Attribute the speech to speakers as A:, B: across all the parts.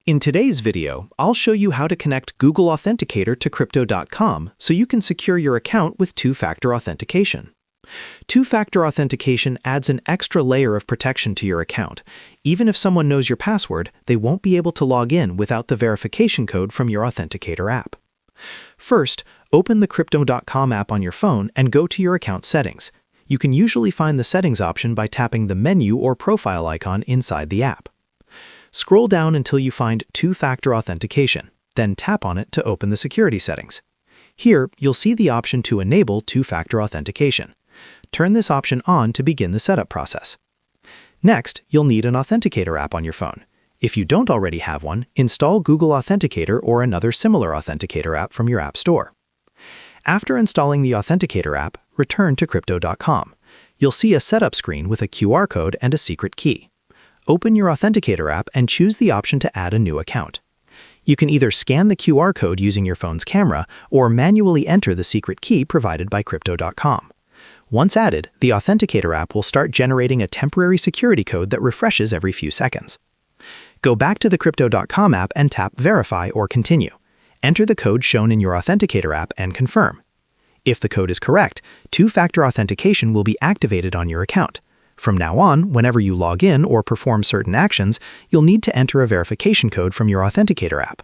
A: In today's video, I'll show you how to connect Google Authenticator to Crypto.com so you can secure your account with two-factor authentication. Two-factor authentication adds an extra layer of protection to your account. Even if someone knows your password, they won't be able to log in without the verification code from your Authenticator app. First, open the Crypto.com app on your phone and go to your account settings. You can usually find the settings option by tapping the menu or profile icon inside the app. Scroll down until you find Two-Factor Authentication, then tap on it to open the security settings. Here, you'll see the option to enable Two-Factor Authentication. Turn this option on to begin the setup process. Next, you'll need an Authenticator app on your phone. If you don't already have one, install Google Authenticator or another similar Authenticator app from your App Store. After installing the Authenticator app, return to Crypto.com. You'll see a setup screen with a QR code and a secret key. Open your Authenticator app and choose the option to add a new account. You can either scan the QR code using your phone's camera or manually enter the secret key provided by Crypto.com. Once added, the Authenticator app will start generating a temporary security code that refreshes every few seconds. Go back to the Crypto.com app and tap Verify or Continue. Enter the code shown in your Authenticator app and confirm. If the code is correct, two-factor authentication will be activated on your account. From now on, whenever you log in or perform certain actions, you'll need to enter a verification code from your Authenticator app.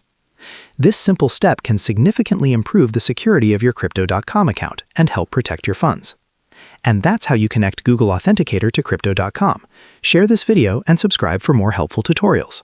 A: This simple step can significantly improve the security of your Crypto.com account and help protect your funds. And that's how you connect Google Authenticator to Crypto.com. Share this video and subscribe for more helpful tutorials.